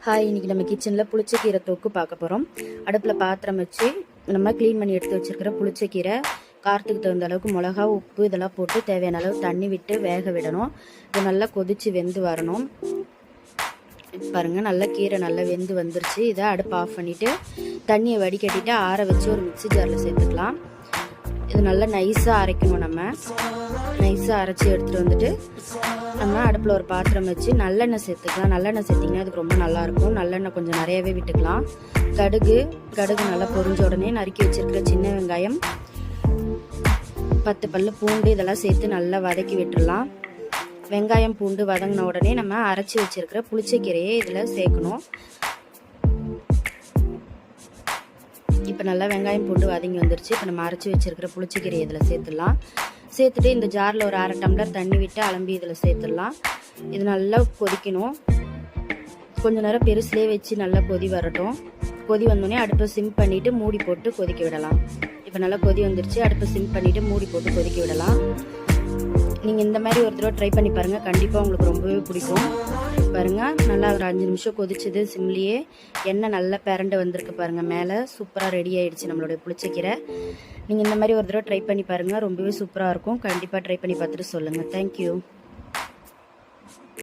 Hi, இன்றைக்கி நம்ம கிச்சனில் புளிச்சக்கீரை தொக்கு பார்க்க போகிறோம். அடுப்பில் பாத்திரம் வச்சு நம்ம க்ளீன் பண்ணி எடுத்து வச்சுருக்கிற புளிச்சக்கீரை, காரத்துக்கு தகுந்த அளவுக்கு மிளகா, உப்பு இதெல்லாம் போட்டு தேவையான அளவு தண்ணி விட்டு வேக விடணும். இது நல்லா கொதித்து வெந்து வரணும். பாருங்கள், நல்லா கீரை நல்லா வெந்து வந்துருச்சு. இதை அடுப்பு ஆஃப் பண்ணிவிட்டு தண்ணியை வடிகட்டிட்டு ஆற வச்சு ஒரு மிக்ஸி ஜாரில் சேர்த்துக்கலாம். இது நல்லா நைஸாக அரைக்கணும். நம்ம நைஸாக அரைச்சி எடுத்துகிட்டு வந்துட்டு நம்ம அடுப்பில் ஒரு பாத்திரம் வச்சு நல்லெண்ணெய் சேர்த்துக்கலாம். நல்லெண்ணெய் சேர்த்திங்கன்னா அதுக்கு ரொம்ப நல்லாயிருக்கும். நல்லெண்ணெய் கொஞ்சம் நிறையவே விட்டுக்கலாம். கடுகு நல்லா பொரிஞ்ச உடனே நறுக்கி வச்சுருக்கிற சின்ன வெங்காயம், 10 பல்லு பூண்டு இதெல்லாம் சேர்த்து நல்லா வதக்கி விட்டுடலாம். வெங்காயம் பூண்டு வதங்கின உடனே நம்ம அரைச்சி வச்சுருக்கிற புளிச்சக்கீரையை இதில் சேர்க்கணும். இப்போ நல்லா வெங்காயம் பூண்டு வதங்கி வந்துருச்சு. இப்போ நம்ம அரைச்சி வச்சுருக்கிற புளிச்சக்கீரை இதில் சேர்த்துடலாம். சேர்த்துட்டு இந்த ஜாரில் ஒரு 1/2 டம்ளர் தண்ணி விட்டு அலம்பி இதில் சேர்த்துடலாம். இது நல்லா கொதிக்கணும். கொஞ்சம் நேரம் பெருசுலேயே வச்சு நல்லா கொதி வரட்டும். கொதி வந்தோடனே அடுப்பை சிம் பண்ணிவிட்டு மூடி போட்டு கொதிக்க விடலாம். இப்போ நல்லா கொதி வந்துருச்சு. அடுப்பை சிம் பண்ணிவிட்டு மூடி போட்டு கொதிக்க விடலாம். நீங்கள் இந்த மாதிரி ஒரு தடவை ட்ரை பண்ணி பாருங்கள். கண்டிப்பாக உங்களுக்கு ரொம்பவே பிடிக்கும். பாருங்கள், நல்லா ஒரு 5 நிமிஷம் கொதிச்சது. சிம்லேயே எண்ணெய் நல்லா பிரண்டு வந்திருக்கு பாருங்கள். மேலே சூப்பராக ரெடி ஆகிடுச்சு நம்மளுடைய புளிச்சக்கீரை. நீங்கள் இந்த மாதிரி ஒரு தடவை ட்ரை பண்ணி பாருங்கள். ரொம்பவே சூப்பராக இருக்கும். கண்டிப்பாக ட்ரை பண்ணி பார்த்துட்டு சொல்லுங்கள். தேங்க்யூ.